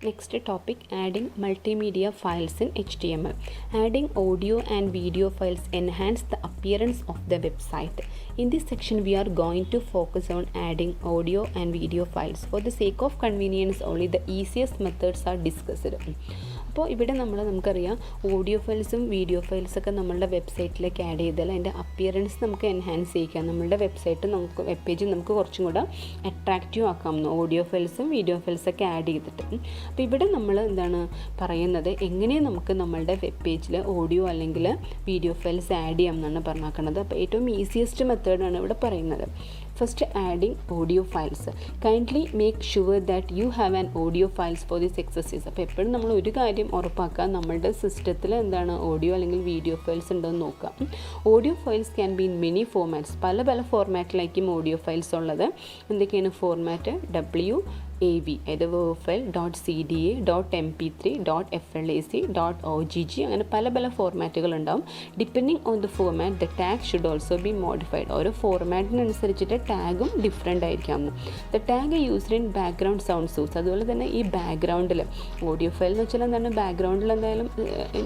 Next topic, adding multimedia files in HTML. Adding audio and video files enhance the appearance of the website. In this section we are going to focus on adding audio and video files. For the sake of convenience only the easiest methods are discussed. അപ്പോൾ ഇവിടെ നമുക്കറിയാം audio ഫയൽസും video ഫയൽസൊക്കെ നമ്മളുടെ വെബ്സൈറ്റിലേക്ക് add ചെയ്താൽ അതിൻ്റെ appearance നമുക്ക് enhance ചെയ്യിക്കാം. നമ്മളുടെ വെബ്സൈറ്റ് വെബ് പേജ് നമുക്ക് കുറച്ചും കൂടെ അട്രാക്റ്റീവ് ആക്കാം ഓഡിയോ ഫയൽസും വീഡിയോ ഫയൽസൊക്കെ ആഡ് ചെയ്തിട്ട്. അപ്പോൾ ഇവിടെ നമ്മൾ പറയുന്നത് എങ്ങനെ നമുക്ക് നമ്മളുടെ വെബ് പേജിൽ ഓഡിയോ അല്ലെങ്കിൽ വീഡിയോ ഫയൽസ് ആഡ് ചെയ്യാം എന്നാണ് പറഞ്ഞാക്കുന്നത്. അപ്പോൾ ഏറ്റവും ഈസിയസ്റ്റ് മെത്തേഡാണ് ഇവിടെ പറയുന്നത്. First, adding audio files. Kindly make sure that you have an audio files for this exercise. അപ്പോൾ എപ്പോഴും നമ്മൾ ഒരു കാര്യം ഉറപ്പാക്കുക, നമ്മളുടെ സിസ്റ്റത്തിൽ ഓഡിയോ അല്ലെങ്കിൽ വീഡിയോ ഫയൽസ് ഉണ്ടോ എന്ന് നോക്കാം. Audio files can be in many formats. പല ഫോർമാറ്റിലായിരിക്കും ഓഡിയോ ഫയൽസ് ഉള്ളത്. എന്തൊക്കെയാണ് ഫോർമാറ്റ്? WAV, അതായത് wave file, .cda, .mp3, .flac, .ogg, അങ്ങനെ പല ഫോർമാറ്റുകൾ ഉണ്ടാവും. Depending on the format the tag should also be modified. ഓരോ ഫോർമാറ്റിനനുസരിച്ചിട്ട് ടാഗും ഡിഫറെൻ്റ് ആയിരിക്കാം. The tag used in background sound source. അതുപോലെ തന്നെ ഈ ബാക്ക്ഗ്രൗണ്ടിൽ ഓഡിയോ ഫയൽ എന്ന് വെച്ചാൽ ബാക്ക്ഗ്രൗണ്ടിൽ എന്തായാലും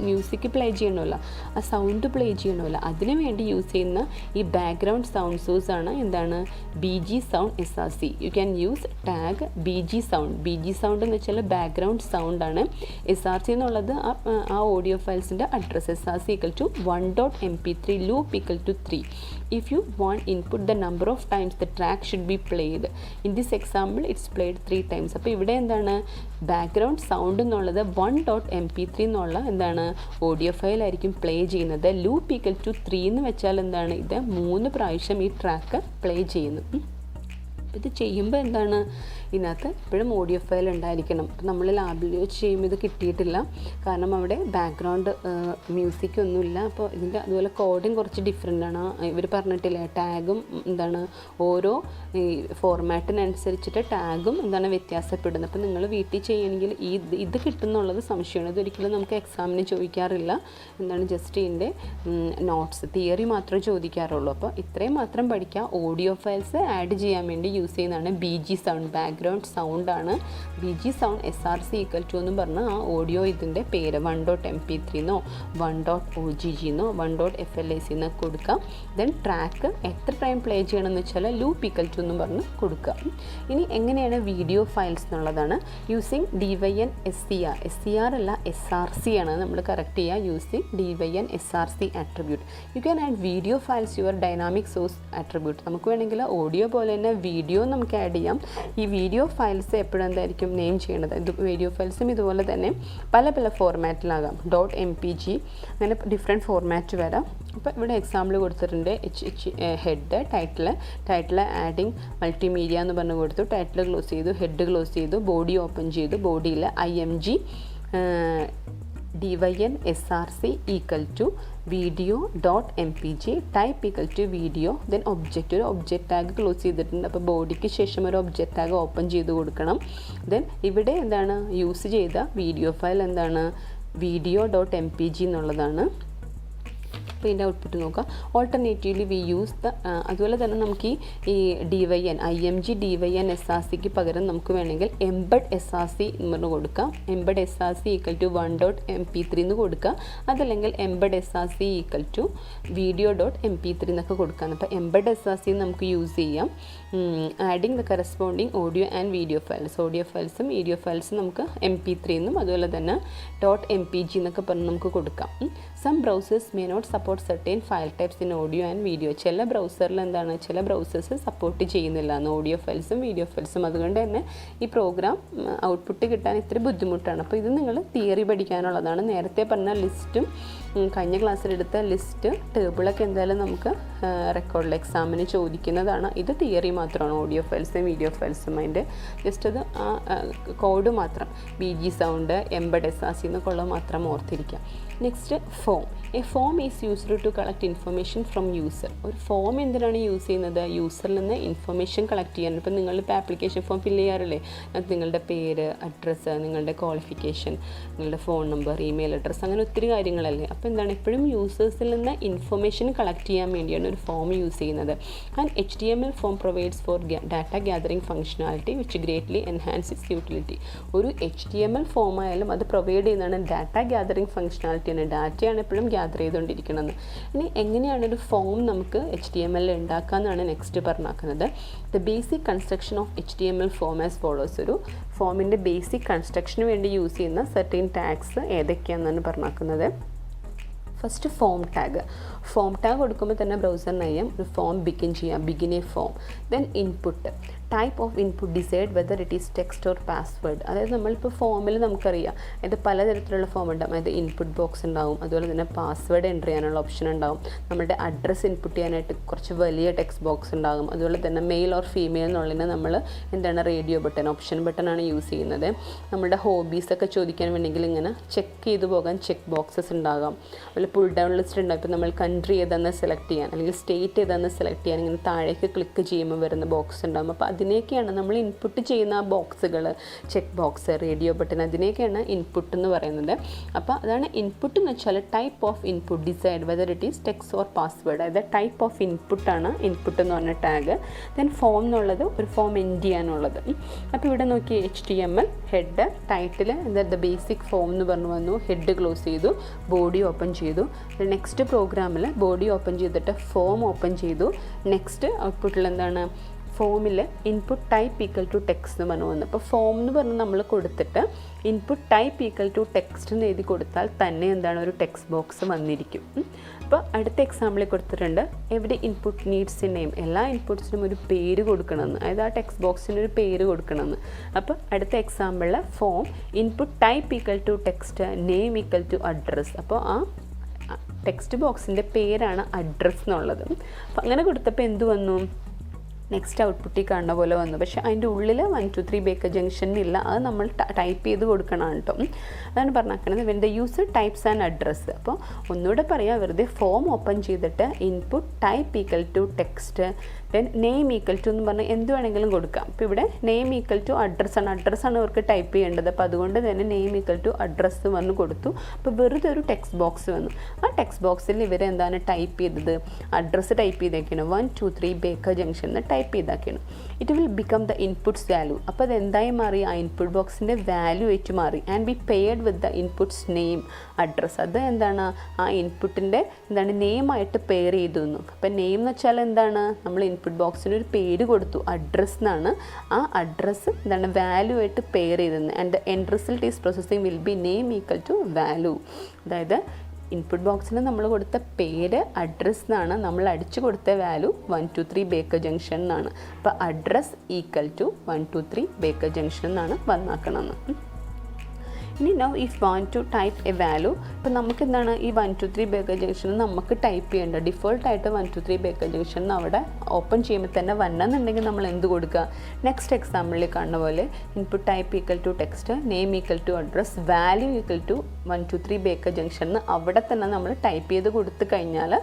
മ്യൂസിക് പ്ലേ ചെയ്യണമല്ലോ, ആ സൗണ്ട് പ്ലേ ചെയ്യണമല്ലോ, അതിനു വേണ്ടി യൂസ് ചെയ്യുന്ന ഈ ബാക്ക്ഗ്രൗണ്ട് സൗണ്ട് സോഴ്സ് ആണ് BG Sound SRC. You can use tag BG Sound എന്ന് വെച്ചാൽ ബാക്ക്ഗ്രൗണ്ട് സൗണ്ട് ആണ്. SRC എന്നുള്ളത് ആ audio ഫയൽസിൻ്റെ address. SRC = 1.mp3 loop = 3. If you want input the number of times the track should be played. In this example it's played 3 times. അപ്പോൾ ഇവിടെ background sound എന്നുള്ളത് 1.mp3 എന്നുള്ള audio file ആയിരിക്കും play ചെയ്യുന്നത്. Loop = 3 എന്ന് വെച്ചാൽ ഇത് 3 പ്രാവശ്യം ഈ ട്രാക്ക് പ്ലേ ചെയ്യുന്നു. ഇത് ചെയ്യുമ്പോൾ ഇതിനകത്ത് എപ്പോഴും ഓഡിയോ ഫയൽ ഉണ്ടായിരിക്കണം. അപ്പോൾ നമ്മൾ ലാബിൽ വെച്ച് ചെയ്യുമ്പോൾ ഇത് കിട്ടിയിട്ടില്ല, കാരണം അവിടെ ബാക്ക്ഗ്രൗണ്ട് മ്യൂസിക് ഒന്നുമില്ല. അപ്പോൾ ഇതിൻ്റെ അതുപോലെ കോഡിങ് കുറച്ച് ഡിഫറെൻ്റ് ആണ്. ഇവർ പറഞ്ഞിട്ടില്ല ടാഗും ഓരോ ഫോർമാറ്റിനനുസരിച്ചിട്ട് ടാഗും വ്യത്യാസപ്പെടുന്നത്. അപ്പോൾ നിങ്ങൾ വീട്ടിൽ ചെയ്യണമെങ്കിൽ ഇത് കിട്ടുന്നുള്ളത് സംശയമാണ്. ഇതൊരിക്കലും നമുക്ക് എക്സാമിന് ചോദിക്കാറില്ല. ജസ്റ്റ് ഇതിൻ്റെ നോട്ട്സ് തിയറി മാത്രമേ ചോദിക്കാറുള്ളൂ. അപ്പോൾ ഇത്രയും മാത്രം പഠിക്കുക. ഓഡിയോ ഫയൽസ് ആഡ് ചെയ്യാൻ വേണ്ടി യൂസ് ചെയ്യുന്നതാണ് BG Sound, ബാക്ക്ഗ്രൗണ്ട് സൗണ്ട് ആണ്. BG Sound SRC = എന്ന് പറഞ്ഞാൽ ആ ഓഡിയോ ഇതിൻ്റെ പേര് 1.mp3 1.ogg 1.flac കൊടുക്കാം. ദെൻ ട്രാക്ക് എത്ര ടൈം പ്ലേ ചെയ്യണമെന്ന് വെച്ചാൽ ലൂപ്പ് = എന്ന് പറഞ്ഞ് കൊടുക്കുക. ഇനി എങ്ങനെയാണ് വീഡിയോ ഫയൽസ് എന്നുള്ളതാണ്. യൂസിങ് DYN SCR അല്ല SRC ആണ് നമ്മൾ കറക്റ്റ് ചെയ്യുക. Using DYN SRC attribute. You can add video files your dynamic source attribute. നമുക്ക് വേണമെങ്കിൽ ഓഡിയോ പോലെ തന്നെ വീഡിയോ നമുക്ക് ആഡ് ചെയ്യാം. ഈ വീഡിയോ ഫയൽസ് എപ്പോഴും എന്തായിരിക്കും നെയിം ചെയ്യേണ്ടത്. വീഡിയോ ഫയൽസും ഇതുപോലെ തന്നെ പല ഫോർമാറ്റിലാകാം. .mpg അങ്ങനെ ഡിഫറെൻറ്റ് ഫോർമാറ്റ് വരാം. അപ്പോൾ ഇവിടെ എക്സാമ്പിൾ കൊടുത്തിട്ടുണ്ട്. ഹെഡ്, ടൈറ്റിൽ ആഡിങ് മൾട്ടിമീഡിയ എന്ന് പറഞ്ഞ് കൊടുത്തു. ടൈറ്റിൽ ക്ലോസ് ചെയ്തു, ഹെഡ് ക്ലോസ് ചെയ്തു, ബോഡി ഓപ്പൺ ചെയ്തു. ബോഡിയിൽ IMG DYN SRC = video.mpg, type = video, then object, ഒരു ഒബ്ജക്റ്റ് ടാഗ് ക്ലോസ് ചെയ്തിട്ടുണ്ട്. അപ്പോൾ ബോഡിക്ക് ശേഷം ഒരു ഒബ്ജക്റ്റ് ടാഗ് ഓപ്പൺ ചെയ്ത് കൊടുക്കണം. ദെൻ ഇവിടെ യൂസ് ചെയ്ത വീഡിയോ ഫയൽ video.mpg എന്നുള്ളതാണ്. അപ്പോൾ ഇതിൻ്റെ ഔട്ട്പുട്ട് നോക്കാം. ഓൾട്ടർനേറ്റീവ്ലി വി യൂസ് അതുപോലെ തന്നെ നമുക്ക് ഈ IMG DYN SRCക്ക് പകരം നമുക്ക് വേണമെങ്കിൽ embed SRC എന്ന് പറഞ്ഞ് കൊടുക്കാം. embed SRC = 1.mp3 എന്ന് കൊടുക്കുക. അതല്ലെങ്കിൽ embed SRC = video.mp3 എന്നൊക്കെ കൊടുക്കാം. അപ്പോൾ embed SRC നമുക്ക് യൂസ് ചെയ്യാം. Adding the corresponding audio and video files. Audio ഫയൽസും വീഡിയോ ഫയൽസും നമുക്ക് MP3 എന്നും അതുപോലെ തന്നെ .mpg എന്നൊക്കെ പറഞ്ഞ് നമുക്ക് കൊടുക്കാം. Some browsers may not support certain file types in audio and video. ചില ബ്രൗസറിൽ ചില ബ്രൗസേഴ്സ് സപ്പോർട്ട് ചെയ്യുന്നില്ല ഓഡിയോ ഫയൽസും വീഡിയോ ഫയൽസും. അതുകൊണ്ട് തന്നെ ഈ പ്രോഗ്രാം ഔട്ട്പുട്ട് കിട്ടാൻ ഇത്തിരി ബുദ്ധിമുട്ടാണ്. അപ്പോൾ ഇത് നിങ്ങൾ തിയറി പഠിക്കാനുള്ളതാണ്. നേരത്തെ പറഞ്ഞ ലിസ്റ്റും കഴിഞ്ഞ ക്ലാസ്സിലെടുത്ത ലിസ്റ്റ് ടേബിളൊക്കെ എന്തായാലും നമുക്ക് റെക്കോർഡിൽ എക്സാമിന് ചോദിക്കുന്നതാണ്. ഇത് തിയറി മാത്രമാണ്. ഓഡിയോ ഫയൽസും വീഡിയോ ഫയൽസും അതിൻ്റെ ജസ്റ്റ് അത് ആ കോഡ് മാത്രം BG Sound, embed SRC എന്നൊക്കെ ഉള്ളത് മാത്രം ഓർത്തിരിക്കുക. Next form. A form is used to collect information from user. ഒരു ഫോം എന്തിനാണ് യൂസ് ചെയ്യുന്നത്? യൂസറിൽ നിന്ന് ഇൻഫർമേഷൻ കളക്ട് ചെയ്യാൻ. ഇപ്പോൾ നിങ്ങളിപ്പോൾ ആപ്ലിക്കേഷൻ ഫോം ഫില്ല് ചെയ്യാറില്ലേ, അത് നിങ്ങളുടെ പേര്, അഡ്രസ്സ്, നിങ്ങളുടെ ക്വാളിഫിക്കേഷൻ, നിങ്ങളുടെ ഫോൺ നമ്പർ, ഇമെയിൽ അഡ്രസ്സ്, അങ്ങനെ ഒത്തിരി കാര്യങ്ങളല്ലേ. അപ്പോൾ എന്താണ്, എപ്പോഴും യൂസേഴ്സിൽ നിന്ന് ഇൻഫർമേഷൻ കളക്ട് ചെയ്യാൻ വേണ്ടിയാണ് ഒരു ഫോം യൂസ് ചെയ്യുന്നത്. And HTML form provides for data gathering functionality which greatly enhance it's utility. ഒരു HTML ഫോം ആയാലും അത് പ്രൊവൈഡ് ചെയ്യുന്നതാണ് ഡാറ്റ ഗ്യാതറിംഗ് ഫംഗ്ഷനാലിറ്റിയാണ്. ഡാറ്റയാണ് എപ്പോഴും ഗ്യാദർ ചെയ്തുകൊണ്ടിരിക്കുന്നത്. ഇനി എങ്ങനെയാണ് ഒരു ഫോം നമുക്ക് HTML ഉണ്ടാക്കാമെന്നാണ് നെക്സ്റ്റ് പറഞ്ഞാക്കുന്നത്. The basic construction of HTML form as follows. ഒരു ഫോമിൻ്റെ ബേസിക് കൺസ്ട്രക്ഷന് വേണ്ടി യൂസ് ചെയ്യുന്ന സെർട്ടൻ ടാഗ്സ് ഏതൊക്കെയാണെന്നാണ് പറഞ്ഞാക്കുന്നത്. First form tag. Form tag കൊടുക്കുമ്പോൾ തന്നെ ബ്രൗസറിനറിയാം ഒരു ഫോം ബിഗിൻ ചെയ്യാം, begin a form. Then input. Type of input decide whether it is text or password. അതായത് നമ്മളിപ്പോൾ ഫോമിൽ നമുക്കറിയാം ഇത് പലതരത്തിലുള്ള ഫോം ഉണ്ടാകും. അതായത് ഇൻപുട്ട് ബോക്സ് ഉണ്ടാവും, അതുപോലെ തന്നെ പാസ്വേഡ് എൻ്റർ ചെയ്യാനുള്ള ഓപ്ഷൻ ഉണ്ടാവും, നമ്മുടെ അഡ്രസ്സ് ഇൻപുട്ട് ചെയ്യാനായിട്ട് കുറച്ച് വലിയ ടെക്സ്റ്റ് ബോക്സ് ഉണ്ടാകും, അതുപോലെ തന്നെ മെയിൽ ഓർ ഫീമെയിൽ എന്നുള്ളതിന് നമ്മൾ എന്താണ് റേഡിയോ ബട്ടൺ, ഓപ്ഷൻ ബട്ടണാണ് യൂസ് ചെയ്യുന്നത്. നമ്മുടെ ഹോബീസൊക്കെ ചോദിക്കാൻ വേണമെങ്കിൽ ഇങ്ങനെ ചെക്ക് ചെയ്ത് പോകാൻ ചെക്ക് ബോക്സസ് ഉണ്ടാകാം. അതുപോലെ പുൾ ഡൗൺ ലിസ്റ്റ് ഉണ്ടാകും. ഇപ്പോൾ നമ്മൾ കൺട്രി ഏതാണെന്ന് സെലക്ട് ചെയ്യാൻ അല്ലെങ്കിൽ സ്റ്റേറ്റ് ഏതാണെന്ന് സെലക്ട് ചെയ്യാൻ ഇങ്ങനെ താഴേക്ക് ക്ലിക്ക് ചെയ്യുമ്പോൾ വരുന്ന ബോക്സ് ഉണ്ടാകും. അപ്പോൾ അതിനെയൊക്കെയാണ് നമ്മൾ ഇൻപുട്ട് ചെയ്യുന്ന ആ ബോക്സുകൾ, ചെക്ക് ബോക്സ്, റേഡിയോ ബട്ടൺ, അതിനെയൊക്കെയാണ് ഇൻപുട്ട് എന്ന് പറയുന്നത്. അപ്പോൾ അതാണ് ഇൻപുട്ട് എന്ന് വെച്ചാൽ type of input decide whether it is text or password. അതായത് ടൈപ്പ് ഓഫ് ഇൻപുട്ടാണ് ഇൻപുട്ട് എന്ന് പറഞ്ഞ ടാഗ്. ദെൻ ഫോം എന്നുള്ളത് ഒരു ഫോം എൻഡ് ചെയ്യാനുള്ളത്. അപ്പോൾ ഇവിടെ നോക്കി HTML ഹെഡ്, ടൈറ്റിൽ എന്താ ബേസിക് ഫോം എന്ന് പറഞ്ഞു വന്നു, ഹെഡ് ക്ലോസ് ചെയ്തു, ബോഡി ഓപ്പൺ ചെയ്തു. നെക്സ്റ്റ് പ്രോഗ്രാമിൽ ബോഡി ഓപ്പൺ ചെയ്തിട്ട് ഫോം ഓപ്പൺ ചെയ്തു. നെക്സ്റ്റ് ഔട്ട്പുട്ടിൽ എന്താണ്, ഫോമിൽ input type equal to text എന്ന് പറഞ്ഞു വന്നു. അപ്പോൾ ഫോം എന്ന് പറഞ്ഞ് നമ്മൾ കൊടുത്തിട്ട് input type equal to text എന്ന് എഴുതി കൊടുത്താൽ തന്നെ എന്താണ് ഒരു ടെക്സ്റ്റ് ബോക്സ് വന്നിരിക്കും. അപ്പോൾ അടുത്ത എക്സാമ്പിളിൽ കൊടുത്തിട്ടുണ്ട് എവിടെ ഇൻപുട്ട് നീഡ്സ് എ നെയിം. എല്ലാ ഇൻപുട്സിനും ഒരു പേര് കൊടുക്കണമെന്ന്, അതായത് ആ ടെക്സ്റ്റ് ബോക്സിന് ഒരു പേര് കൊടുക്കണമെന്ന്. അപ്പോൾ അടുത്ത എക്സാമ്പിളിൽ form input type equal to text, name equal to address. അപ്പോൾ ആ ടെക്സ്റ്റ് ബോക്സിൻ്റെ പേരാണ് അഡ്രസ്സ് എന്നുള്ളത്. അപ്പോൾ അങ്ങനെ കൊടുത്തപ്പോൾ എന്ത് വന്നു, നെക്സ്റ്റ് ഔട്ട്പുട്ടിൽ കാണുന്ന പോലെ വന്നു. പക്ഷേ അതിൻ്റെ ഉള്ളിൽ 1 2 3 ബേക്കർ ജംഗ്ഷനില്ല, അത് നമ്മൾ ടൈപ്പ് ചെയ്ത് കൊടുക്കണം കേട്ടോ. അതാണ് പറഞ്ഞാക്കുന്നത് when the user types and address. അപ്പോൾ ഒന്നുകൂടെ പറയാം, വെറുതെ ഫോം ഓപ്പൺ ചെയ്തിട്ട് input type equal to text, then name equal to എന്ന് പറഞ്ഞാൽ എന്ത് വേണമെങ്കിലും കൊടുക്കാം. അപ്പോൾ ഇവിടെ നെയിം ഈക്വൽ ടു അഡ്രസ്സാണ് അവർക്ക് ടൈപ്പ് ചെയ്യേണ്ടത്. അപ്പോൾ അതുകൊണ്ട് തന്നെ നെയിം ഈക്വൽ ടു അഡ്രസ്സ് വന്ന് കൊടുത്തു. അപ്പോൾ വെറുതെ ഒരു ടെക്സ്റ്റ് ബോക്സ് വന്നു. ആ ടെക്സ്റ്റ് ബോക്സിൽ ഇവരെന്താണ് ടൈപ്പ് ചെയ്തത്, അഡ്രസ്സ് ടൈപ്പ് ചെയ്തേക്കണം, 1 2 3 ബേക്കർ ജംഗ്ഷൻ എന്ന് ടൈപ്പ് ചെയ്താക്കണം. It will become the input's value. അപ്പോൾ അതെന്തായി മാറി, ആ ഇൻപുട്ട് ബോക്സിൻ്റെ വാല്യൂ ആയിട്ട് മാറി. And be paired with the input's name address. അത് എന്താണ് ആ ഇൻപുട്ടിൻ്റെ എന്താണ് നെയിമായിട്ട് പെയർ ചെയ്തു. അപ്പോൾ നെയിം എന്ന് വെച്ചാൽ എന്താണ്, നമ്മൾ ഇൻപുട്ട് ബോക്സിന് ഒരു പേര് കൊടുത്തു, അഡ്രസ്സ് എന്നാണ്. ആ അഡ്രസ്സ് എന്താണ് വാല്യൂ ആയിട്ട് പെയർ ചെയ്തത്. And the end result is processing will be name equal to value. അതായത് ഇൻപുട്ട് ബോക്സിൽ നമ്മൾ കൊടുത്ത പേര് അഡ്രസ്സ് എന്നാണ്, നമ്മൾ അടിച്ചു കൊടുത്ത വാല്യൂ 1 2 3 ബേക്കർ ജംഗ്ഷൻ എന്നാണ്. അപ്പോൾ address equal to 1 2 3 Baker Junction എന്നാണ് വന്നാക്കണമെന്ന്. ഇനി now if want to type a value, ഇപ്പോൾ നമുക്ക് എന്താണ് ഈ 1 2 3 ബേക്കർ ജംഗ്ഷൻ നമുക്ക് ടൈപ്പ് ചെയ്യേണ്ട ഡിഫോൾട്ടായിട്ട് 1 2 3 ബേക്കർ ജംഗ്ഷൻ അവിടെ ഓപ്പൺ ചെയ്യുമ്പോൾ തന്നെ വന്നെന്നുണ്ടെങ്കിൽ നമ്മൾ എന്ത് കൊടുക്കുക, നെക്സ്റ്റ് എക്സാമ്പിളിൽ കാണുന്ന പോലെ input type equal to text, name equal to address, value equal to 1 2 3 Baker junction എന്ന് അവിടെ തന്നെ നമ്മൾ ടൈപ്പ് ചെയ്ത് കൊടുത്തു കഴിഞ്ഞാൽ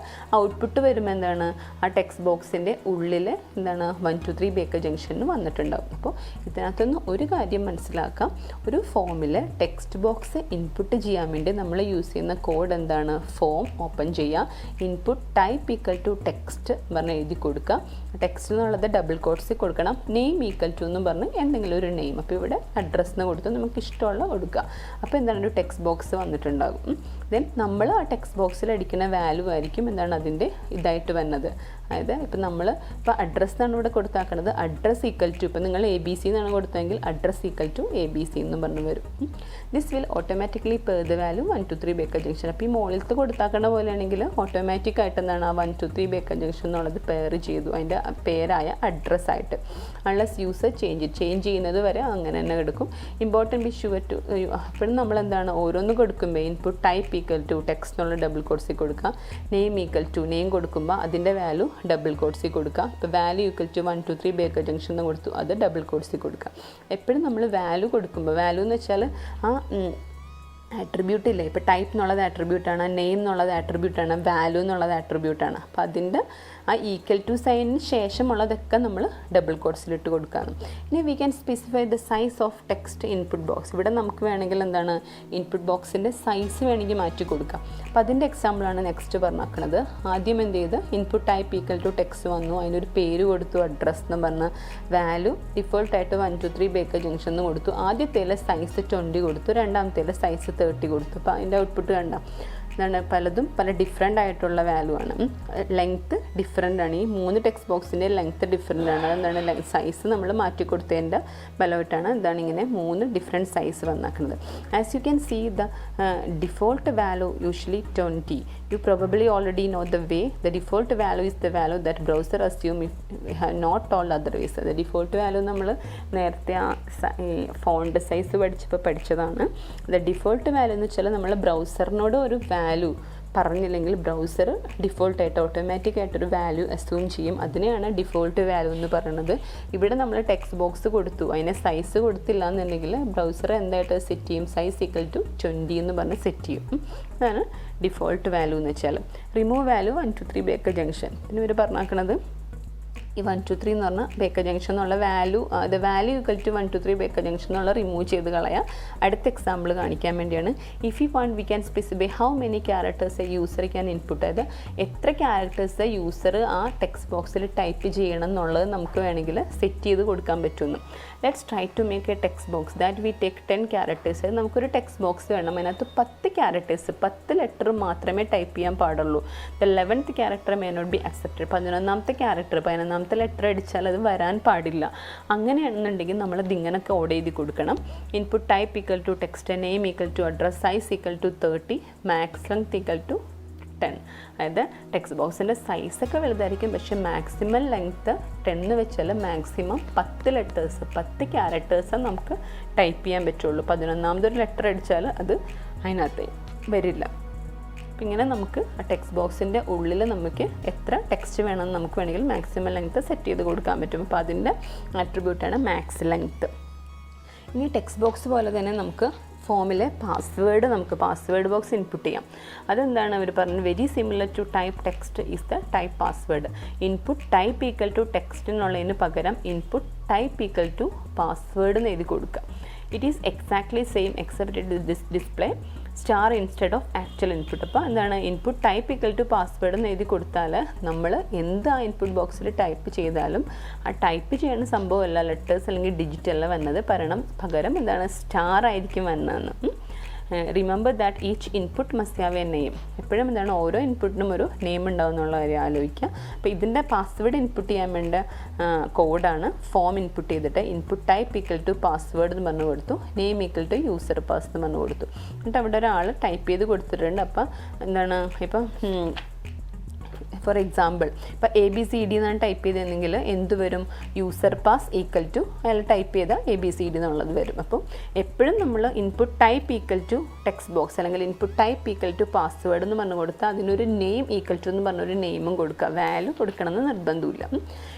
ഔട്ട്പുട്ട് വരുമ്പോൾ എന്താണ് ആ ടെക്സ്റ്റ് ബോക്സിൻ്റെ ഉള്ളിൽ എന്താണ് 1 2 3 ബേക്കർ ജംഗ്ഷൻ വന്നിട്ടുണ്ടാകും. അപ്പോൾ ഇതിനകത്തുനിന്ന് ഒരു കാര്യം മനസ്സിലാക്കാം, ഒരു ഫോമിൽ ടെക്സ്റ്റ് ബോക്സ് ഇൻപുട്ട് ചെയ്യാൻ വേണ്ടി നമ്മൾ യൂസ് ചെയ്യുന്ന കോഡ് എന്താണ്, ഫോം ഓപ്പൺ ചെയ്യുക, input type equal to text പറഞ്ഞ് എഴുതി കൊടുക്കുക. ടെക്സ്റ്റ് എന്നുള്ളത് ഡബിൾ കോട്ട്സിൽ കൊടുക്കണം. നെയിം ഈക്വൽ ടു എന്ന് പറഞ്ഞ് എന്തെങ്കിലും ഒരു നെയിം, അപ്പോൾ ഇവിടെ അഡ്രസ്സ് എന്ന് കൊടുത്ത് നമുക്ക് ഇഷ്ടമുള്ള കൊടുക്കുക. അപ്പോൾ എന്താണ് ഒരു ടെക്സ്റ്റ് ബോക്സ് വന്നിട്ടുണ്ടാകും. ദെൻ നമ്മൾ ആ ടെക്സ്റ്റ് ബോക്സിൽ അടിക്കുന്ന വാല്യൂ ആയിരിക്കും എന്താണ് അതിൻ്റെ ഇതായിട്ട് വന്നത്. അതായത് ഇപ്പോൾ നമ്മൾ ഇപ്പോൾ അഡ്രസ്സ് എന്നാണ് ഇവിടെ കൊടുത്താക്കുന്നത്, അഡ്രസ്സ് ഈക്വൽ ടു ഇപ്പോൾ നിങ്ങൾ ABC എന്നാണ് കൊടുത്തതെങ്കിൽ അഡ്രസ്സ് ഈക്വൽ ടു ABC എന്ന് പറഞ്ഞു വരും. This will automatically per the value 1 2 3 Baker junction. അപ്പോൾ ഈ മുകളിലത്തെ കൊടുത്താക്കുന്ന പോലെയാണെങ്കിൽ ഓട്ടോമാറ്റിക്കായിട്ട് എന്താണ് ആ 1 2 3 ബേക്കർ ജംഗ്ഷൻ എന്നുള്ളത് പെയർ ചെയ്തു അതിൻ്റെ പേരായ അഡ്രസ്സായിട്ട്. അൺലെസ് യൂസർ ചേഞ്ച് ചെയ്യുന്നത് വരെ അങ്ങനെ തന്നെ എടുക്കും. ഇമ്പോർട്ടൻറ്റ് ബി ഷുവർ ടു അപ്പോഴും നമ്മൾ എന്താണ് ഓരോന്ന് കൊടുക്കുമ്പോൾ input type equal to text എന്നുള്ള ഡബിൾ കോട്ട്സിൽ കൊടുക്കുക, നെയിം ഈക്വൽ ടു നെയിം കൊടുക്കുമ്പോൾ അതിൻ്റെ വാല്യൂ ഡബിൾ കോട്ട്സിൽ കൊടുക്കുക. ഇപ്പോൾ value equal to 1 2 3 Baker junction എന്ന് കൊടുത്തു, അത് ഡബിൾ കോട്ട്സിൽ കൊടുക്കുക. എപ്പോഴും നമ്മൾ വാല്യൂ കൊടുക്കുമ്പോൾ, വാല്യൂ എന്ന് വെച്ചാൽ ആ ആട്രിബ്യൂട്ട് ഇല്ലേ, ഇപ്പോൾ ടൈപ്പ് എന്നുള്ളത് ആട്രിബ്യൂട്ടാണ്, നെയിം എന്നുള്ളത് ആട്രിബ്യൂട്ടാണ്, വാല്യൂ എന്നുള്ളത് ആട്രിബ്യൂട്ടാണ്. അപ്പോൾ അതിൻ്റെ ആ ഈക്വൽ ടു സൈനിന് ശേഷമുള്ളതൊക്കെ നമ്മൾ ഡബിൾ കോട്ട്സിലിട്ട് കൊടുക്കുകയാണ്. ഇനി V can specify the size of text input box. ഇവിടെ നമുക്ക് വേണമെങ്കിൽ എന്താണ് ഇൻപുട്ട് ബോക്സിൻ്റെ സൈസ് വേണമെങ്കിൽ മാറ്റി കൊടുക്കാം. അപ്പോൾ അതിൻ്റെ എക്സാമ്പിളാണ് നെക്സ്റ്റ് പറഞ്ഞിരിക്കുന്നത്. ആദ്യം എന്ത് ചെയ്ത് input type equal to text വന്നു, അതിനൊരു പേര് കൊടുത്തു, അഡ്രസ്സ് എന്ന് പറഞ്ഞ്, വാല്യൂ ഡിഫോൾട്ടായിട്ട് 1 2 3 ബേക്കർ ജംഗ്ഷൻ എന്ന് കൊടുത്തു. ആദ്യത്തേലെ സൈസ് 20 കൊടുത്തു, രണ്ടാമത്തേലെ സൈസ് 30 കൊടുത്തു. അപ്പോൾ അതിൻ്റെ ഔട്ട്പുട്ട് കണ്ട എന്താണ്, പലതും പല ഡിഫറെൻ്റ് ആയിട്ടുള്ള വാല്യൂ ആണ്. ലെങ്ത്ത് ഡിഫറെൻ്റ് ആണ്. ഈ 3 ടെക്സ്റ്റ് ബോക്സിൻ്റെ ലെങ്ത്ത് ഡിഫറെൻ്റ് ആണ്. അതെന്താണ്, സൈസ് നമ്മൾ മാറ്റി കൊടുത്തതിൻ്റെ ബലമായിട്ടാണ് എന്താണ് ഇങ്ങനെ 3 ഡിഫറെൻറ്റ് സൈസ് വന്നാക്കുന്നത്. As you can see the default value usually 20. You probably already know the way. The default value is the value that browser assume if not told otherwise. The default value നമ്മൾ നേരത്തെ ആ font size പഠിച്ചതാണ്. The default value എന്ന് വെച്ചാൽ നമ്മൾ ബ്രൗസറിനോട് ഒരു value പറഞ്ഞില്ലെങ്കിൽ browser ഡിഫോൾട്ടായിട്ട് ഓട്ടോമാറ്റിക്കായിട്ടൊരു value assume ചെയ്യും. അതിനെയാണ് ഡിഫോൾട്ട് വാല്യൂ എന്ന് പറയുന്നത്. ഇവിടെ നമ്മൾ ടെക്സ്റ്റ് ബോക്സ് കൊടുത്തു, അതിനെ സൈസ് കൊടുത്തില്ല എന്നുണ്ടെങ്കിൽ ബ്രൗസർ എന്തായിട്ട് സെറ്റ് ചെയ്യും, സൈസ് ഈക്വൽ ടു 20 എന്ന് പറഞ്ഞ് സെറ്റ് ചെയ്യും. അതാണ് ഡിഫോൾട്ട് വാല്യൂ എന്ന് വെച്ചാൽ. Remove value 1 2 3 Baker Junction. പിന്നെ ഇവർ പറഞ്ഞാക്കുന്നത് ഈ 1 2 3 എന്ന് പറഞ്ഞാൽ ബേക്കർ ജംഗ്ഷൻ എന്നുള്ള value, the value equal to 1 2 3 Baker Junction എന്നുള്ള റിമൂവ് ചെയ്ത് കളയാം. അടുത്ത എക്സാമ്പിൾ കാണിക്കാൻ വേണ്ടിയാണ്. If you want we can specify how many characters a user can input. അതായത് എത്ര ക്യാരക്ടേഴ്സ് യൂസർ ആ ടെക്സ്റ്റ് ബോക്സിൽ ടൈപ്പ് ചെയ്യണം എന്നുള്ളത് നമുക്ക് വേണമെങ്കിൽ സെറ്റ് ചെയ്ത് കൊടുക്കാൻ പറ്റുന്നു. Let's try to make a text box that we take 10 characters. അതായത് നമുക്കൊരു ടെക്സ്റ്റ് ബോക്സ് വേണം, അതിനകത്ത് 10 ക്യാരക്ടേഴ്സ് 10 ലെറ്റർ മാത്രമേ ടൈപ്പ് ചെയ്യാൻ പാടുള്ളൂ. The 11th character may not be accepted. 11ാമത്തെ ക്യാരക്ടർ 11ാമത്തെ ലെറ്റർ അടിച്ചാൽ അത് വരാൻ പാടില്ല. അങ്ങനെയാണെന്നുണ്ടെങ്കിൽ നമ്മളത് ഇങ്ങനെ കോഡ് എഴുതി കൊടുക്കണം. Input type equal to text, name equal to address, size equal to 30, max length equal to 10. അതായത് ടെക്സ്റ്റ് ബോക്സിൻ്റെ സൈസൊക്കെ വലുതായിരിക്കും, പക്ഷേ മാക്സിമം ലെങ്ത്ത് 10 വെച്ചാൽ മാക്സിമം 10 ലെറ്റേഴ്സ് 10 ക്യാരക്ടേഴ്സ് നമുക്ക് ടൈപ്പ് ചെയ്യാൻ പറ്റുള്ളൂ. 11ാമതൊരു ലെറ്റർ അടിച്ചാൽ അത് അതിനകത്ത് വരില്ല. അപ്പം ഇങ്ങനെ നമുക്ക് ആ ടെക്സ്റ്റ് ബോക്സിൻ്റെ ഉള്ളിൽ നമുക്ക് എത്ര ടെക്സ്റ്റ് വേണമെന്ന് നമുക്ക് വേണമെങ്കിൽ മാക്സിമം ലെങ്ത്ത് സെറ്റ് ചെയ്ത് കൊടുക്കാൻ പറ്റും. അപ്പോൾ അതിൻ്റെ ആട്രിബ്യൂട്ടാണ് മാക്സ് ലെങ്ത്ത്. ഇനി ടെക്സ്റ്റ് ബോക്സ് പോലെ തന്നെ നമുക്ക് ഫോമിലെ പാസ്വേഡ്, നമുക്ക് പാസ്വേഡ് ബോക്സ് ഇൻപുട്ട് ചെയ്യാം. അതെന്താണ് അവർ പറഞ്ഞത്, very similar to type text is the type password. Input type equal to text എന്നുള്ളതിന് പകരം input type equal to password എന്ന് എഴുതി കൊടുക്കുക. It is exactly same except it display star instead of actual input. അപ്പോൾ എന്താണ്, input type equal to password എന്ന് എഴുതി കൊടുത്താൽ നമ്മൾ എന്ത് ആ ഇൻപുട്ട് ബോക്സിൽ ടൈപ്പ് ചെയ്താലും ആ ടൈപ്പ് ചെയ്യുന്ന സംഭവമല്ല ലെറ്റേഴ്സ് അല്ലെങ്കിൽ ഡിജിറ്റ് അല്ല വന്നത്, പകരം എന്താണ് സ്റ്റാർ ആയിരിക്കും വന്നതെന്ന്. Remember that each input must have A name. എപ്പോഴും എന്താണ്, ഓരോ ഇൻപുട്ടിനും ഒരു നെയിം ഉണ്ടാവും എന്നുള്ള കാര്യം ആലോചിക്കുക. അപ്പോൾ ഇതിൻ്റെ പാസ്വേഡ് ഇൻപുട്ട് ചെയ്യാൻ വേണ്ട കോഡാണ് ഫോം ഇൻപുട്ട് ചെയ്തിട്ട് input type equal to password എന്ന് പറഞ്ഞു കൊടുത്തു, name equal to user pass എന്ന് പറഞ്ഞു കൊടുത്തു. എന്നിട്ട് അവിടെ ഒരാൾ ടൈപ്പ് ചെയ്ത് കൊടുത്തിട്ടുണ്ട്. അപ്പോൾ എന്താണ്, ഇപ്പം ഫോർ എക്സാമ്പിൾ ഇപ്പോൾ ABCD എന്നാണ് ടൈപ്പ് ചെയ്തതെങ്കിൽ എന്ത് വരും, യൂസർ പാസ് ഈക്വൽ ടു അയാൾ ടൈപ്പ് ചെയ്ത ABCD എന്നുള്ളത് വരും. അപ്പം എപ്പോഴും നമ്മൾ input type equal to text box അല്ലെങ്കിൽ input type equal to password എന്ന് പറഞ്ഞു കൊടുത്താൽ അതിനൊരു നെയിം ഈക്വൽ ടു എന്ന് പറഞ്ഞൊരു നെയിമും കൊടുക്കുക, വാല്യൂ കൊടുക്കണമെന്ന് നിർബന്ധമില്ല.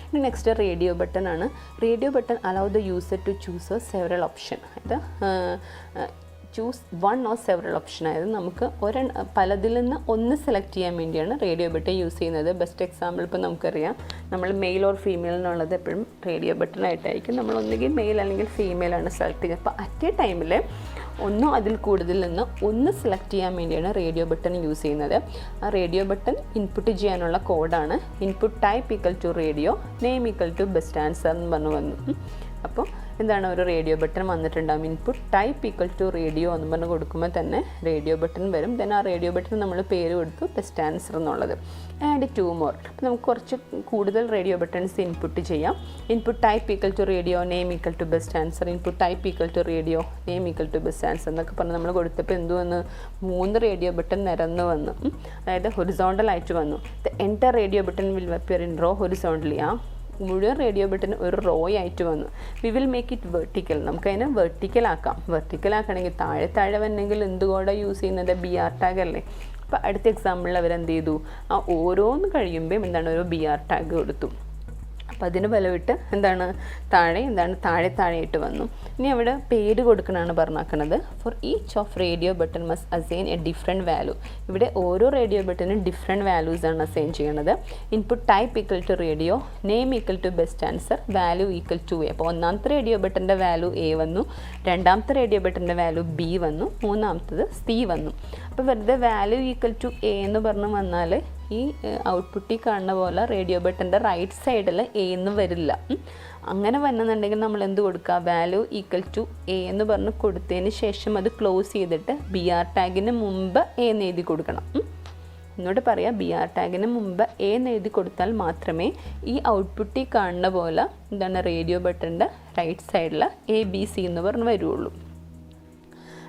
ഇനി നെക്സ്റ്റ് റേഡിയോ ബട്ടൺ ആണ്. Radio button allow the user to choose several option. ഇത് ചൂസ് 1 or several ഓപ്ഷൻ. അതായത് നമുക്ക് പലതിൽ നിന്ന് ഒന്ന് സെലക്ട് ചെയ്യാൻ വേണ്ടിയാണ് റേഡിയോ ബട്ടൺ യൂസ് ചെയ്യുന്നത്. ബെസ്റ്റ് എക്സാമ്പിൾ ഇപ്പോൾ നമുക്കറിയാം, നമ്മൾ മെയിൽ ഓർ ഫീമെയിൽ എന്നുള്ളത് എപ്പോഴും റേഡിയോ ബട്ടൺ ആയിട്ടായിരിക്കും. നമ്മൾ ഒന്നുകിൽ മെയിൽ അല്ലെങ്കിൽ ഫീമെയിലാണ് സെലക്ട് ചെയ്യുന്നത്. അപ്പോൾ അറ്റ് എ ടൈമിൽ ഒന്നോ അതിൽ കൂടുതൽ നിന്ന് ഒന്ന് സെലക്ട് ചെയ്യാൻ വേണ്ടിയാണ് റേഡിയോ ബട്ടൺ യൂസ് ചെയ്യുന്നത്. ആ റേഡിയോ ബട്ടൺ ഇൻപുട്ട് ചെയ്യാനുള്ള കോഡാണ് input type equal to radio, name equal to best answer എന്ന് പറഞ്ഞു വന്നു. അപ്പോൾ എന്താണ്, ഒരു റേഡിയോ ബട്ടൺ വന്നിട്ടുണ്ടാകും. Input type equal to radio എന്ന് പറഞ്ഞ് കൊടുക്കുമ്പോൾ തന്നെ റേഡിയോ ബട്ടൺ വരും. ദെൻ ആ റേഡിയോ ബട്ടൺ നമ്മൾ പേര് കൊടുത്തു ബെസ്റ്റ് ആൻസർ എന്നുള്ളത്. And 2 more. അപ്പോൾ നമുക്ക് കുറച്ച് കൂടുതൽ റേഡിയോ ബട്ടൺസ് ഇൻപുട്ട് ചെയ്യാം. Input type equal to radio, name equal to best answer, input type equal to radio, name equal to best answer എന്നൊക്കെ പറഞ്ഞ് നമ്മൾ കൊടുത്തപ്പോൾ എന്ത് വന്നു, 3 റേഡിയോ ബട്ടൺ നിരന്ന് വന്നു. അതായത് ഹൊറിസോണ്ടൽ ആയിട്ട് വന്നു. The entire radio button will appear in row horizontally. മുഴുവൻ റേഡിയോ ബട്ടൺ ഒരു റോ ആയിട്ട് വന്നു. We will make it vertical. നമുക്കതിനെ വെർട്ടിക്കൽ ആക്കാം. വെർട്ടിക്കൽ ആക്കണമെങ്കിൽ താഴെ വന്നെങ്കിൽ എന്തുകൂടെ യൂസ് ചെയ്യുന്നത് BR ടാഗ് അല്ലേ. അപ്പോൾ അടുത്ത എക്സാമ്പിളിൽ അവരെന്ത് ചെയ്തു, ആ ഓരോന്ന് കഴിയുമ്പോൾ എന്താണ് ഒരു BR ടാഗ് കൊടുത്തു. അപ്പോൾ അതിന് ബലമിട്ട് താഴെയായിട്ട് വന്നു. ഇനി അവിടെ പേര് കൊടുക്കണമെന്നാണ് പറഞ്ഞാക്കുന്നത്. For each of radio button must assign a different value. ഇവിടെ ഓരോ റേഡിയോ ബട്ടനും ഡിഫറെൻറ്റ് വാല്യൂസാണ് അസൈൻ ചെയ്യുന്നത്. Input type equal to radio, name equal to best answer, value equal to A. അപ്പോൾ ഒന്നാമത്തെ റേഡിയോ ബട്ടൻ്റെ വാല്യൂ എ വന്നു, രണ്ടാമത്തെ റേഡിയോ ബട്ടൻ്റെ വാല്യൂ ബി വന്നു, മൂന്നാമത്തത് സി വന്നു. അപ്പോൾ വെറുതെ വാല്യൂ ഈക്വൽ ടു എ എന്ന് പറഞ്ഞ് വന്നാൽ ഈ ഔട്ട്പുട്ടിൽ കാണുന്ന പോലെ റേഡിയോ ബട്ടൻ്റെ റൈറ്റ് സൈഡിൽ എ എന്ന് വരില്ല. അങ്ങനെ വന്നെന്നുണ്ടെങ്കിൽ നമ്മൾ എന്ത് കൊടുക്കുക, വാല്യൂ ഈക്വൽ ടു എ എന്ന് പറഞ്ഞ് കൊടുത്തതിന് ശേഷം അത് ക്ലോസ് ചെയ്തിട്ട് ബി ആർ ടാഗിന് മുമ്പ് എ എന്ന് എഴുതി കൊടുക്കണം. എന്നോട് പറയാം, ബി ആർ ടാഗിന് മുമ്പ് എ എന്ന് എഴുതി കൊടുത്താൽ മാത്രമേ ഈ ഔട്ട്പുട്ടിൽ കാണുന്ന പോലെ റേഡിയോ ബട്ടൻ്റെ റൈറ്റ് സൈഡിൽ എ ബി സി എന്ന് പറഞ്ഞ് വരുള്ളൂ.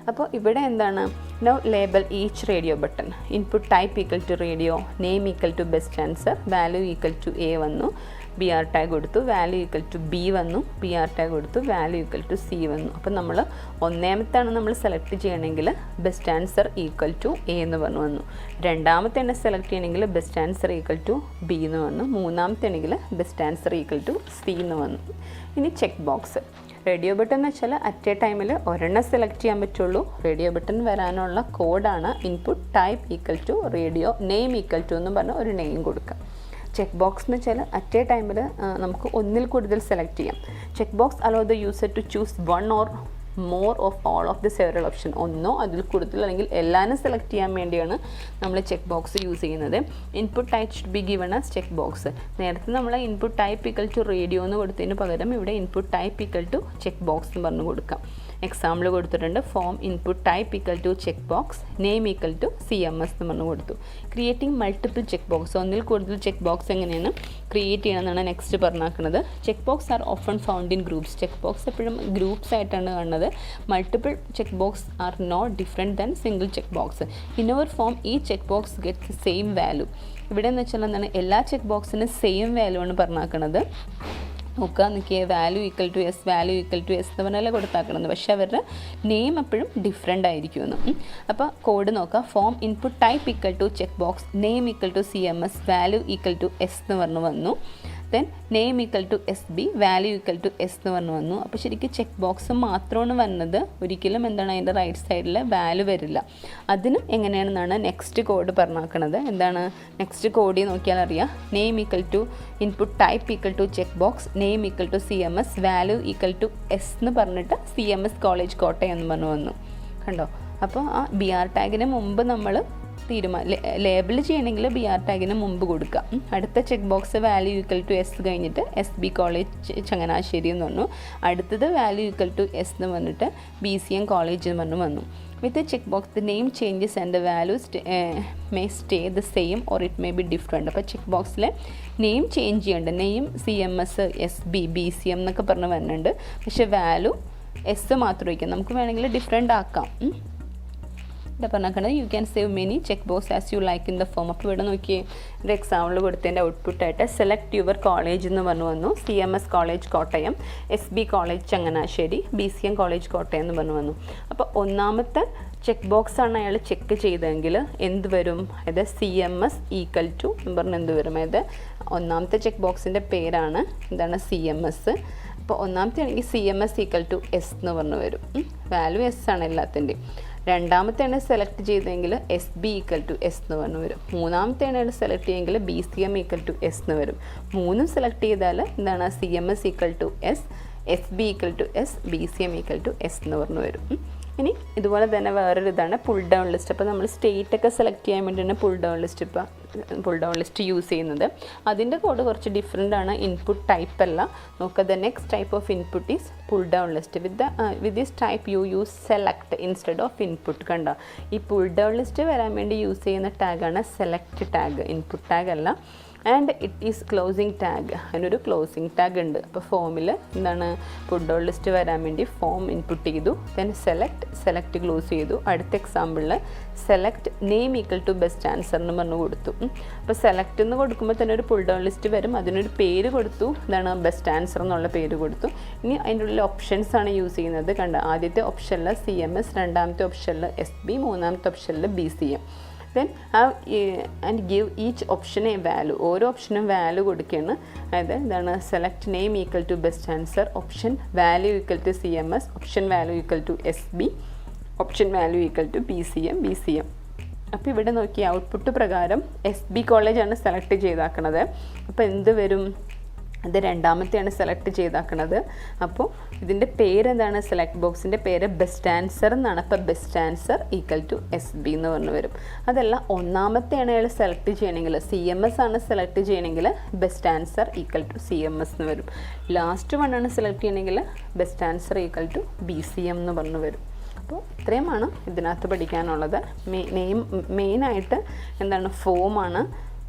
അപ്പോൾ ഇവിടെ now label each radio button. Input type equal to radio, name equal to best answer, value equal to A വന്നു, ബി ആർ ടാഗ് കൊടുത്തു, വാല്യൂ ഈക്വൽ ടു ബി വന്നു, ബി ആർ ടാഗ് കൊടുത്തു, value equal to C വന്നു. അപ്പോൾ നമ്മൾ ഒന്നാമത്താണ് നമ്മൾ select ചെയ്യണമെങ്കിൽ best answer equal to A എന്ന് പറഞ്ഞു വന്നു. രണ്ടാമത്തെ സെലക്ട് ചെയ്യണമെങ്കിൽ best answer equal to B എന്ന് വന്നു. മൂന്നാമത്തെ ആണെങ്കിൽ best answer equal to C എന്ന് വന്നു. ഇനി ചെക്ക് ബോക്സ്. റേഡിയോ ബട്ടൺ എന്ന് വെച്ചാൽ അറ്റ് എ ടൈമിൽ ഒരെണ്ണം സെലക്ട് ചെയ്യാൻ പറ്റുള്ളൂ. റേഡിയോ ബട്ടൺ വരാനുള്ള കോഡാണ് input type equal to radio, name equal to എന്ന് പറഞ്ഞ ഒരു നെയിം കൊടുക്കുക. ചെക്ക് ബോക്സ് എന്ന് വെച്ചാൽ അറ്റ് എ ടൈമിൽ നമുക്ക് ഒന്നിൽ കൂടുതൽ സെലക്ട് ചെയ്യാം. Check box allow the user to choose one or more of all of the several option. ഒന്നോ അതിൽ കൂടുതൽ അല്ലെങ്കിൽ എല്ലാവരും സെലക്ട് ചെയ്യാൻ വേണ്ടിയാണ് നമ്മൾ ചെക്ക് ബോക്സ് യൂസ് ചെയ്യുന്നത്. Input type should be given as check box. നേരത്തെ നമ്മൾ input type equal to radio എന്ന് കൊടുത്തതിന് പകരം ഇവിടെ input type equal to check box എന്ന് പറഞ്ഞു കൊടുക്കാം. എക്സാമ്പിൾ കൊടുത്തിട്ടുണ്ട്. Form input type equal to check box, name equal to CMS എന്ന് പറഞ്ഞു കൊടുത്തു. Creating multiple check box. ഒന്നിൽ കൂടുതൽ ചെക്ക് ബോക്സ് എങ്ങനെയാണ് ക്രിയേറ്റ് ചെയ്യണമെന്നാണ് നെക്സ്റ്റ് പറഞ്ഞാക്കുന്നത്. Check box are often found in groups. Check box എപ്പോഴും ഗ്രൂപ്പ്സ് ആയിട്ടാണ് കാണുന്നത്. Multiple check box are not different than single check box. In our form ഈ check box gets same value. ഇവിടെ എന്ന് വെച്ചാൽ എല്ലാ ചെക്ക് ബോക്സിനും സെയിം വാല്യൂ ആണ് പറഞ്ഞാക്കുന്നത്. നോക്കിയ value equal to yes, value equal to S എന്ന് പറഞ്ഞാൽ കൊടുത്താക്കണമെന്ന്. പക്ഷേ അവരുടെ നെയിം എപ്പോഴും ഡിഫറെൻ്റ് ആയിരിക്കുമെന്ന്. അപ്പോൾ കോഡ് നോക്കാം. Form input type equal to check box, name equal to CMS, value equal to S എന്ന് പറഞ്ഞു വന്നു. Then name equal to SB, value equal to S എന്ന് പറഞ്ഞു വന്നു. അപ്പോൾ ശരിക്കും ചെക്ക് ബോക്സ് മാത്രമാണ് വന്നത്. ഒരിക്കലും അതിൻ്റെ റൈറ്റ് സൈഡിൽ വാല്യൂ വരില്ല. അതിനും എങ്ങനെയാണെന്നാണ് നെക്സ്റ്റ് കോഡ് പറഞ്ഞാക്കുന്നത്. നെക്സ്റ്റ് കോഡ് നോക്കിയാൽ അറിയാം. Name equal to input type equal to check box, name equal to CMS, value equal to S എന്ന് പറഞ്ഞിട്ട് CMS കോളേജ് കോട്ടയം എന്ന് പറഞ്ഞു വന്നു. കണ്ടോ? അപ്പോൾ ആ BR ടാഗിന് മുമ്പ് നമ്മൾ ലേബിൾ ചെയ്യണമെങ്കിൽ BR ടാഗിന് മുമ്പ് കൊടുക്കുക. അടുത്ത check box value equal to S കഴിഞ്ഞിട്ട് SB കോളേജ് ചങ്ങനാശ്ശേരി എന്ന് പറഞ്ഞു. അടുത്തത് വാല്യൂ ഈക്വൽ ടു എസ് എന്ന് പറഞ്ഞിട്ട് BCM കോളേജ് എന്ന് പറഞ്ഞു വന്നു. With the checkbox, the name changes and the values may stay the same or it may be different. അപ്പോൾ ചെക്ക് ബോക്സിൽ നെയിം ചേഞ്ച് ചെയ്യേണ്ട. നെയിം CMS, SB, BCM എന്നൊക്കെ പറഞ്ഞ് വരുന്നുണ്ട്. പക്ഷേ വാല്യൂ എസ് മാത്രം വയ്ക്കാം. നമുക്ക് വേണമെങ്കിൽ ഡിഫറെൻ്റ് ആക്കാം. പറഞ്ഞാൽ you can save many check box as you like in the form. അപ്പോൾ ഇവിടെ നോക്കിയേ, ഒരു എക്സാമ്പിൾ കൊടുത്തതിൻ്റെ ഔട്ട്പുട്ടായിട്ട് സെലക്ട് യുവർ കോളേജ് എന്ന് പറഞ്ഞു വന്നു. CMS college Kottayam, SB college Changanassery, BCM college Kottayam എന്ന് പറഞ്ഞു വന്നു. അപ്പോൾ ഒന്നാമത്തെ ചെക്ക് ബോക്സാണ് അയാൾ ചെക്ക് ചെയ്തതെങ്കിൽ എന്ത് വരും? അതായത് CMS ഈക്വൽ ടു എന്ന് പറഞ്ഞ് എന്ത് വരും? അതായത് ഒന്നാമത്തെ ചെക്ക് ബോക്സിൻ്റെ പേരാണ് CMS. അപ്പോൾ ഒന്നാമത്തെ ആണെങ്കിൽ CMS ഈക്വൽ ടു എസ് എന്ന് പറഞ്ഞു വരും. വാല്യൂ എസ് ആണ് എല്ലാത്തിൻ്റെയും. രണ്ടാമത്തെയാണ് സെലക്ട് ചെയ്തെങ്കിൽ SB ഈക്വൽ ടു എസ് എന്ന് പറഞ്ഞു വരും. മൂന്നാമത്തെയാണ് സെലക്ട് ചെയ്യുമെങ്കിൽ BCM ഈക്വൽ ടു എസ് എന്ന് വരും. മൂന്നും സെലക്ട് ചെയ്താൽ CMS equal to yes, SB equal to yes, BCM equal to S എന്ന് പറഞ്ഞു വരും. ഇനി ഇതുപോലെ തന്നെ വേറൊരു ഇതാണ് പുൾ ഡൗൺ ലിസ്റ്റ്. അപ്പോൾ നമ്മൾ സ്റ്റേറ്റൊക്കെ സെലക്ട് ചെയ്യാൻ വേണ്ടിയാണ് പുൾ ഡൗൺ ലിസ്റ്റ് യൂസ് ചെയ്യുന്നത്. അതിൻ്റെ കോഡ് കുറച്ച് ഡിഫറെൻ്റ് ആണ്. ഇൻപുട്ട് ടൈപ്പ് അല്ല. നോക്കുക, the next type of input is pull down list. With this type you use select instead of input. കണ്ടോ? ഈ പുൾ ഡൗൺ ലിസ്റ്റ് വരാൻ വേണ്ടി യൂസ് ചെയ്യുന്ന ടാഗാണ് സെലക്ട് ടാഗ്, ഇൻപുട്ട് ടാഗ് അല്ല. And it is closing tag. അതിനൊരു closing tag ഉണ്ട്. അപ്പോൾ ഫോമിൽ പുൾ ഡൗൺ ലിസ്റ്റ് വരാൻ വേണ്ടി ഫോം ഇൻപുട്ട് ചെയ്തു, ദെൻ സെലക്ട് ക്ലോസ് ചെയ്തു. അടുത്ത എക്സാമ്പിളിൽ select name equal to best answer എന്ന് പറഞ്ഞു കൊടുത്തു. അപ്പോൾ സെലക്ട് എന്ന് കൊടുക്കുമ്പോൾ തന്നെ ഒരു പുൾ ഡൗൺ ലിസ്റ്റ് വരും. അതിനൊരു പേര് കൊടുത്തു, ബെസ്റ്റ് ആൻസർ എന്നുള്ള പേര് കൊടുത്തു. ഇനി അതിൻ്റെ ഉള്ളിൽ ഓപ്ഷൻസ് ആണ് യൂസ് ചെയ്യുന്നത്. കണ്ട, ആദ്യത്തെ ഓപ്ഷനിൽ CMS, രണ്ടാമത്തെ ഓപ്ഷനിൽ SB, മൂന്നാമത്തെ ഓപ്ഷനിൽ BCM. Then and give each option a value, ഓരോ ഓപ്ഷനും വാല്യൂ കൊടുക്കുകയാണ്. അതായത് എന്താണ്, select name equal to best answer, option value equal to CMS, option value equal to SB, option value equal to BCM. അപ്പോൾ ഇവിടെ നോക്കി ഔട്ട്പുട്ട് പ്രകാരം SB കോളേജാണ് സെലക്ട് ചെയ്താക്കണത്. അപ്പോൾ എന്ത് വരും, അത് രണ്ടാമത്തെയാണ് സെലക്ട് ചെയ്താക്കണത്. അപ്പോൾ ഇതിൻ്റെ പേരെന്താണ്, സെലക്ട് ബോക്സിൻ്റെ പേര് ബെസ്റ്റ് ആൻസർ എന്നാണ്. അപ്പോൾ best answer equal to SB എന്ന് പറഞ്ഞു വരും. അതല്ല ഒന്നാമത്തെയാണ് അയാൾ സെലക്ട് ചെയ്യണമെങ്കിൽ, CMS ആണ് സെലക്ട് ചെയ്യണമെങ്കിൽ best answer equal to CMS എന്ന് വരും. ലാസ്റ്റ് വണ്ണാണ് സെലക്ട് ചെയ്യണമെങ്കിൽ best answer equal to BCM എന്ന് പറഞ്ഞു വരും. അപ്പോൾ ഇത്രയുമാണ് ഇതിനകത്ത് പഠിക്കാനുള്ളത്. മെയിനായിട്ട് എന്താണ്, ഫോമാണ്.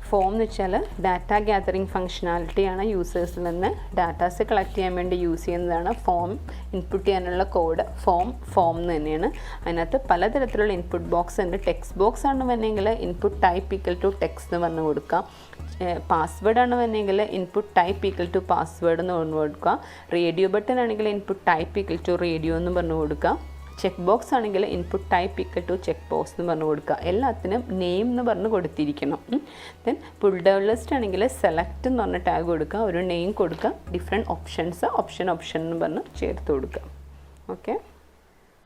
ഫോം എന്ന് വെച്ചാൽ ഡാറ്റ ഗ്യാതറിങ് ഫങ്ഷനാലിറ്റിയാണ്. യൂസേഴ്സിൽ നിന്ന് ഡാറ്റാസ് കളക്ട് ചെയ്യാൻ വേണ്ടി യൂസ് ചെയ്യുന്നതാണ്. ഫോം ഇൻപുട്ട് ചെയ്യാനുള്ള കോഡ് ഫോം എന്ന് തന്നെയാണ്. അതിനകത്ത് പലതരത്തിലുള്ള ഇൻപുട്ട് ബോക്സ് ഉണ്ട്. ടെക്സ്റ്റ് ബോക്സ് ആണ് വന്നെങ്കിൽ input type equal to text എന്ന് പറഞ്ഞു കൊടുക്കാം. പാസ്വേഡ് ആണ് വന്നെങ്കിൽ input type equal to password എന്ന് പറഞ്ഞു കൊടുക്കുക. റേഡിയോ ബട്ടൺ ആണെങ്കിൽ input type equal to radio എന്ന് പറഞ്ഞു കൊടുക്കുക. ചെക്ക് ബോക്സ് ആണെങ്കിൽ input type equal to check box എന്ന് പറഞ്ഞു കൊടുക്കുക. എല്ലാത്തിനും നെയിം എന്ന് പറഞ്ഞ് കൊടുത്തിരിക്കണം. ദെൻ പുൾ ഡൗൺ ലിസ്റ്റ് ആണെങ്കിൽ സെലക്ട് എന്ന് പറഞ്ഞ ടാഗ് കൊടുക്കുക, ഒരു നെയിം കൊടുക്കുക, ഡിഫറെൻറ്റ് ഓപ്ഷൻസ് ഓപ്ഷൻ എന്ന് പറഞ്ഞ് ചേർത്ത് കൊടുക്കുക. ഓക്കെ.